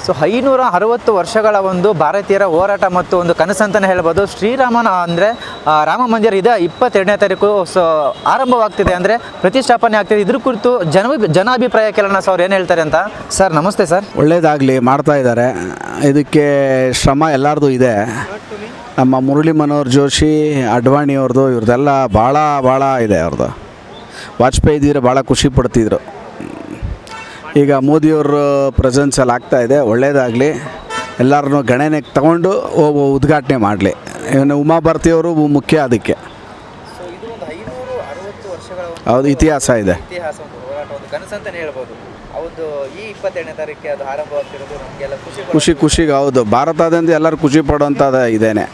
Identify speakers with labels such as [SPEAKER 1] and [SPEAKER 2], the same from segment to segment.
[SPEAKER 1] So 560 ವರ್ಷಗಳ ಒಂದು ಭಾರತೀಯರ ಹೋರಾಟ ಮತ್ತು ಒಂದು ಕನಸಂತಲೇ ಹೇಳ್ಬೋದು. ಶ್ರೀರಾಮನ ಅಂದರೆ ರಾಮ ಮಂದಿರ ಇದೆ 22ನೇ ತಾರೀಕು ಸೊ ಆರಂಭವಾಗ್ತಿದೆ, ಅಂದರೆ ಪ್ರತಿಷ್ಠಾಪನೆ ಆಗ್ತಿದೆ. ಇದ್ರ ಕುರಿತು ಜನಾಭಿಪ್ರಾಯ ಕೇಳೋಣ ಸರ್, ಏನು ಹೇಳ್ತಾರೆ ಅಂತ. ಸರ್ ನಮಸ್ತೆ ಸರ್.
[SPEAKER 2] ಒಳ್ಳೆಯದಾಗಲಿ, ಮಾಡ್ತಾ ಇದ್ದಾರೆ. ಇದಕ್ಕೆ ಶ್ರಮ ಎಲ್ಲರದು ಇದೆ. ನಮ್ಮ ಮುರಳಿ ಮನೋಹರ್ ಜೋಶಿ, ಅಡ್ವಾಣಿಯವ್ರದ್ದು, ಇವ್ರದ್ದೆಲ್ಲ ಭಾಳ ಇದೆ ಅವ್ರದ್ದು. ವಾಜಪೇಯಿ ಇದ್ದಿದ್ರೆ ಭಾಳ ಖುಷಿ ಪಡ್ತಿದ್ರು. ಈಗ ಮೋದಿಯವ್ರ ಪ್ರೆಸೆನ್ಸಲ್ಲಿ ಆಗ್ತಾಯಿದೆ. ಒಳ್ಳೆಯದಾಗಲಿ, ಎಲ್ಲರನ್ನೂ ಗಣನೆಗೆ ತಗೊಂಡು ಉದ್ಘಾಟನೆ ಮಾಡಲಿ. ಇನ್ನು ಉಮಾ ಭಾರತಿಯವರು ಮುಖ್ಯ ಅದಕ್ಕೆ. ಹೌದು, ಇತಿಹಾಸ ಇದೆ. ಖುಷಿಗೆ ಹೌದು, ಭಾರತದಿಂದ ಎಲ್ಲರೂ ಖುಷಿ ಪಡುವಂಥದ್ದು ಇದೇನೆ.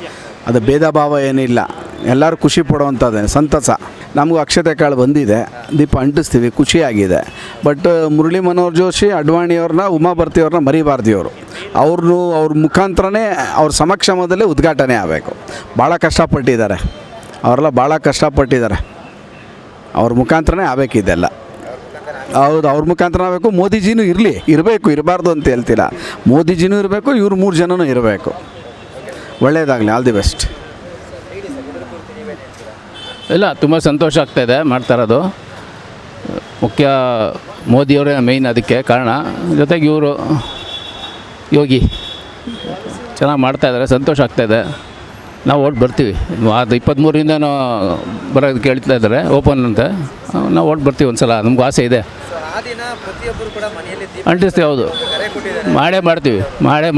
[SPEAKER 2] ಅದು ಭೇದ ಭಾವ ಏನಿಲ್ಲ, ಎಲ್ಲರೂ ಖುಷಿ ಪಡುವಂಥದ್ದೇ ಸಂತಸ. ನಮಗೂ ಅಕ್ಷತೆ ಕಾಳು ಬಂದಿದೆ, ದೀಪ ಅಂಟಿಸ್ತೀವಿ, ಖುಷಿಯಾಗಿದೆ. ಬಟ್ ಮುರಳಿ ಮನೋಹರ್ ಜೋಶಿ, ಅಡ್ವಾಣಿಯವ್ರನ್ನ, ಉಮಾ ಭಾರತಿಯವ್ರನ್ನ ಮರಿಬಾರ್ದಿವರು. ಅವ್ರ ಮುಖಾಂತರನೇ ಅವ್ರ ಸಮಕ್ಷಮದಲ್ಲಿ ಉದ್ಘಾಟನೆ ಆಗಬೇಕು. ಭಾಳ ಕಷ್ಟಪಟ್ಟಿದ್ದಾರೆ ಅವರೆಲ್ಲ, ಭಾಳ ಕಷ್ಟಪಟ್ಟಿದ್ದಾರೆ. ಅವ್ರ ಮುಖಾಂತರನೇ ಆಗಬೇಕಿದೆಲ್ಲ. ಹೌದು, ಅವ್ರ ಮುಖಾಂತರ ಆಗಬೇಕು. ಮೋದಿಜಿನೂ ಇರಬೇಕು, ಇರಬಾರ್ದು ಅಂತ ಹೇಳ್ತಿಲ್ಲ. ಮೋದಿಜಿನೂ ಇರಬೇಕು, ಇವ್ರು 3 ಜನನೂ ಇರಬೇಕು. ಒಳ್ಳೆಯದಾಗಲಿ, ಆಲ್ ದಿ ಬೆಸ್ಟ್.
[SPEAKER 3] ಇಲ್ಲ, ತುಂಬ ಸಂತೋಷ ಆಗ್ತಾಯಿದೆ ಮಾಡ್ತಾ ಇರೋದು. ಮುಖ್ಯ ಮೋದಿಯವರೇ ಮೇಯ್ನ್ ಅದಕ್ಕೆ ಕಾರಣ. ಜೊತೆಗೆ ಇವರು ಯೋಗಿ ಚೆನ್ನಾಗಿ ಮಾಡ್ತಾಯಿದ್ದಾರೆ, ಸಂತೋಷ ಆಗ್ತಾಯಿದೆ. ನಾವು ಓಟ್ ಬರ್ತೀವಿ. ಅದು 23ರಿಂದ ಬರೋದು ಕೇಳ್ತಾ ಇದ್ದಾರೆ ಓಪನ್ ಅಂತ. ನಾವು ಓಟ್ ಬರ್ತೀವಿ ಒಂದು ಸಲ, ನಮಗೂ ಆಸೆ ಇದೆ. ಅಂಟಿಸ್ತೀವಿ, ಹೌದು, ಮಾಡೇ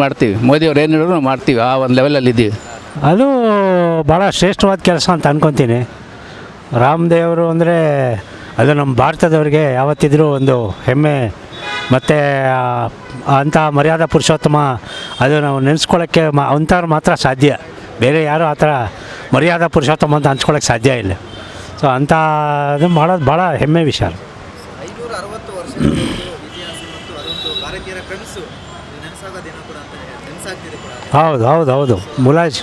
[SPEAKER 3] ಮಾಡ್ತೀವಿ. ಮೋದಿಯವ್ರು ಏನು ಹೇಳಿದ್ರು ನಾವು ಮಾಡ್ತೀವಿ. ಆ ಒಂದು ಲೆವೆಲಲ್ಲಿ ಇದ್ದೀವಿ.
[SPEAKER 4] ಅದು ಭಾಳ ಶ್ರೇಷ್ಠವಾದ ಕೆಲಸ ಅಂತ ಅಂದ್ಕೊತೀನಿ. ರಾಮದೇವರು ಅಂದರೆ ಅದು ನಮ್ಮ ಭಾರತದವ್ರಿಗೆ ಯಾವತ್ತಿದ್ರೂ ಒಂದು ಹೆಮ್ಮೆ. ಮತ್ತು ಅಂಥ ಮರ್ಯಾದಾ ಪುರುಷೋತ್ತಮ, ಅದು ನಾವು ನೆನೆಸ್ಕೊಳ್ಳೋಕ್ಕೆ ಅಂಥವ್ರು ಮಾತ್ರ ಸಾಧ್ಯ. ಬೇರೆ ಯಾರು ಆ ಥರ ಮರ್ಯಾದಾ ಪುರುಷೋತ್ತಮ ಅಂತ ಹಂಚ್ಕೊಳ್ಳೋಕ್ಕೆ ಸಾಧ್ಯ ಇಲ್ಲ. ಸೊ ಅಂಥ ಅದು ಮಾಡೋದು ಭಾಳ ಹೆಮ್ಮೆ ವಿಷಯ. ಹೌದು ಮುಲಾಜ್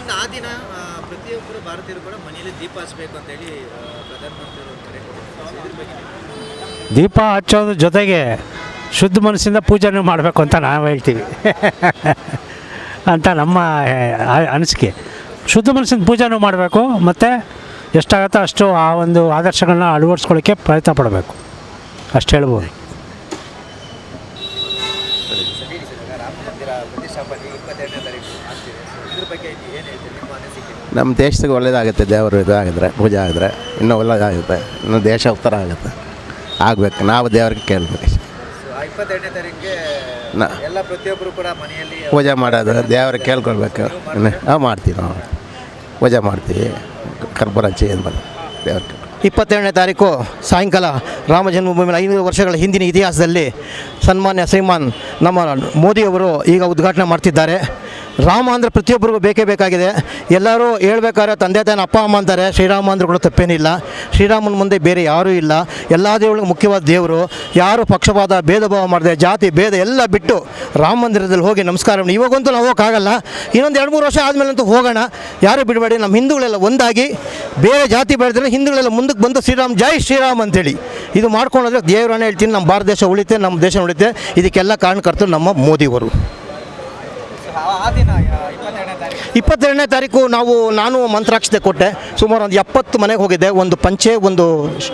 [SPEAKER 4] ದೀಪ ಹಚ್ಚೋದ್ರ ಜೊತೆಗೆ ಶುದ್ಧ ಮನಸ್ಸಿಂದ ಪೂಜೆನೂ ಮಾಡಬೇಕು ಅಂತ ನಾವು ಹೇಳ್ತೀವಿ ಅಂತ ನಮ್ಮ ಅನಿಸಿಕೆ. ಶುದ್ಧ ಮನಸ್ಸಿಂದ ಪೂಜೆನೂ ಮಾಡಬೇಕು, ಮತ್ತು ಎಷ್ಟಾಗುತ್ತೋ ಅಷ್ಟು ಆ ಒಂದು ಆದರ್ಶಗಳನ್ನ ಅಳವಡಿಸ್ಕೊಳ್ಳೋಕ್ಕೆ ಪ್ರಯತ್ನ ಪಡಬೇಕು, ಅಷ್ಟು ಹೇಳ್ಬೋದು.
[SPEAKER 5] ನಮ್ಮ ದೇಶಕ್ಕೆ ಒಳ್ಳೆಯದಾಗುತ್ತೆ. ದೇವರು ಇದಾಗಿದ್ರೆ, ಪೂಜೆ ಆಗಿದ್ರೆ ಇನ್ನೂ ಒಳ್ಳೆಯದಾಗುತ್ತೆ. ಇನ್ನೂ ದೇಶ ಉತ್ತರ ಆಗುತ್ತೆ. ಆಗಬೇಕು, ನಾವು ದೇವ್ರಿಗೆ ಕೇಳಬೇಕು.
[SPEAKER 1] ಎಲ್ಲ ಪ್ರತಿಯೊಬ್ಬರು ಕೂಡ ಮನೆಯಲ್ಲಿ
[SPEAKER 5] ಪೂಜೆ ಮಾಡೋದು ದೇವ್ರಿಗೆ ಕೇಳ್ಕೊಳ್ಬೇಕು. ನಾವು ಮಾಡ್ತೀವಿ, ನಾವು ಪೂಜೆ ಮಾಡ್ತೀವಿ. ಕರ್ಪೂರ ಹಚ್ಚಿ ಏನು ಮಾಡಿ ದೇವ್ರಿಗೆ.
[SPEAKER 6] 22ನೇ ತಾರೀಕು ಸಾಯಂಕಾಲ ರಾಮ ಜನ್ಮಭೂಮಿಯಲ್ಲಿ 500 ವರ್ಷಗಳ ಹಿಂದಿನ ಇತಿಹಾಸದಲ್ಲಿ ಸನ್ಮಾನ್ಯ ಶ್ರೀಮಾನ್ ನಮ್ಮ ಮೋದಿಯವರು ಈಗ ಉದ್ಘಾಟನೆ ಮಾಡ್ತಿದ್ದಾರೆ. ರಾಮ ಅಂದರೆ ಪ್ರತಿಯೊಬ್ಬರಿಗೂ ಬೇಕೇ ಬೇಕಾಗಿದೆ. ಎಲ್ಲರೂ ಹೇಳ್ಬೇಕಾದ್ರೆ ತಂದೆ ತಾಯಿನ ಅಪ್ಪ ಅಮ್ಮ ಅಂತಾರೆ. ಶ್ರೀರಾಮ ಅಂದರೂ ಕೂಡ ತಪ್ಪೇನಿಲ್ಲ. ಶ್ರೀರಾಮನ ಮುಂದೆ ಬೇರೆ ಯಾರೂ ಇಲ್ಲ. ಎಲ್ಲ ದೇವರಿಗೆ ಮುಖ್ಯವಾದ ದೇವರು. ಯಾರು ಪಕ್ಷಪಾತ ಭೇದ ಭಾವ ಮಾಡಿದೆ, ಜಾತಿ ಭೇದ ಎಲ್ಲ ಬಿಟ್ಟು ರಾಮ ಮಂದಿರದಲ್ಲಿ ಹೋಗಿ ನಮಸ್ಕಾರ. ಇವಾಗಂತೂ ನಾವು ಹೋಗೋಕ್ಕಾಗಲ್ಲ, ಇನ್ನೊಂದು 2-3 ವರ್ಷ ಆದಮೇಲಂತೂ ಹೋಗೋಣ. ಯಾರು ಬಿಡಬೇಡಿ. ನಮ್ಮ ಹಿಂದೂಗಳೆಲ್ಲ ಒಂದಾಗಿ, ಬೇರೆ ಜಾತಿ ಬೆಳೆದ್ರೆ ಹಿಂದೂಗಳೆಲ್ಲ ಮುಂದಕ್ಕೆ ಬಂದು ಶ್ರೀರಾಮ್ ಜೈ ಶ್ರೀರಾಮ್ ಅಂತೇಳಿ ಇದು ಮಾಡ್ಕೊಂಡ್ರೆ ದೇವರನ್ನೇ ಹೇಳ್ತೀನಿ, ನಮ್ಮ ಭಾರತ ದೇಶ ಉಳಿತೆ, ನಮ್ಮ ದೇಶ ಉಳಿತೆ. ಇದಕ್ಕೆಲ್ಲ ಕಾರಣಕರ್ತರು ನಮ್ಮ ಮೋದಿಯವರು. 22ನೇ ತಾರೀಕು ನಾನು ಮಂತ್ರಾಕ್ಷತೆ ಕೊಟ್ಟೆ. ಸುಮಾರು ಒಂದು 70 ಮನೆಗೆ ಹೋಗಿದ್ದೆ. ಒಂದು ಪಂಚೆ, ಒಂದು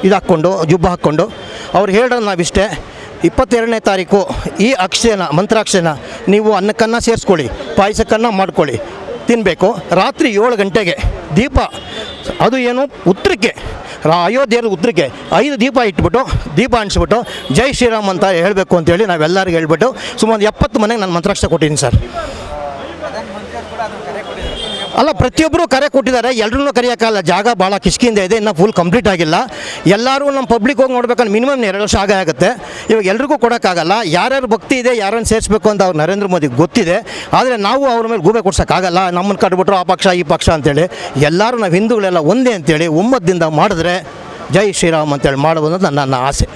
[SPEAKER 6] ಇದು ಹಾಕ್ಕೊಂಡು, ಜುಬ್ಬ ಹಾಕ್ಕೊಂಡು. ಅವ್ರು ಹೇಳೋದು ನಾವಿಷ್ಟೇ, 22ನೇ ತಾರೀಕು ಈ ಮಂತ್ರಾಕ್ಷತೆನ ನೀವು ಅನ್ನಕ್ಕನ್ನು ಸೇರಿಸ್ಕೊಳ್ಳಿ, ಪಾಯಸಕ್ಕನ್ನು ಮಾಡ್ಕೊಳ್ಳಿ, ತಿನ್ನಬೇಕು. ರಾತ್ರಿ 7 ಗಂಟೆಗೆ ದೀಪ, ಅದು ಏನು ಉತ್ತರಕ್ಕೆ, ಅಯೋಧ್ಯೆಯಲ್ಲಿ ಉತ್ತರಕ್ಕೆ 5 ದೀಪ ಇಟ್ಬಿಟ್ಟು, ದೀಪ ಅಂಟಿಸ್ಬಿಟ್ಟು ಜೈ ಶ್ರೀರಾಮ್ ಅಂತ ಹೇಳಬೇಕು ಅಂತೇಳಿ ನಾವೆಲ್ಲರಿಗೂ ಹೇಳ್ಬಿಟ್ಟು ಸುಮಾರು 70 ಮನೆಗೆ ನಾನು ಮಂತ್ರಾಕ್ಷತೆ ಕೊಟ್ಟಿದ್ದೀನಿ ಸರ್. ಅಲ್ಲ, ಪ್ರತಿಯೊಬ್ಬರು ಕರೆ ಕೊಟ್ಟಿದ್ದಾರೆ. ಎಲ್ಲರೂ ಕರೆಯೋಕ್ಕಲ್ಲ, ಜಾಗ ಭಾಳ ಕಿಷ್ಕಿಂದ ಇದೆ, ಇನ್ನೂ ಫುಲ್ ಕಂಪ್ಲೀಟ್ ಆಗಿಲ್ಲ. ಎಲ್ಲರೂ ನಮ್ಮ ಪಬ್ಲಿಕ್ ಹೋಗಿ ನೋಡ್ಬೇಕಂದ್ರೆ ಮಿನಿಮಮ್ 2 ವರ್ಷ ಆಗುತ್ತೆ. ಇವಾಗ ಎಲ್ರಿಗೂ ಕೊಡೋಕ್ಕಾಗಲ್ಲ. ಯಾರ್ಯಾರು ಭಕ್ತಿ ಇದೆ, ಯಾರನ್ನು ಸೇರಿಸ್ಬೇಕು ಅಂತ ಅವ್ರು ನರೇಂದ್ರ ಮೋದಿಗೆ ಗೊತ್ತಿದೆ. ಆದರೆ ನಾವು ಅವ್ರ ಮೇಲೆ ಗೂಬೆ ಕೊಡ್ಸೋಕ್ಕಾಗಲ್ಲ. ನಮ್ಮನ್ನು ಕಟ್ಬಿಟ್ರು ಆ ಪಕ್ಷ ಈ ಪಕ್ಷ ಅಂತೇಳಿ. ಎಲ್ಲರೂ ನಾವು ಹಿಂದೂಗಳೆಲ್ಲ ಒಂದೇ ಅಂತೇಳಿ ಒಮ್ಮತದಿಂದ ಮಾಡಿದ್ರೆ ಜೈ ಶ್ರೀರಾಮ್ ಅಂತೇಳಿ ಮಾಡ್ಬೋದು ಅಂತ ನನ್ನ ಆಸೆ.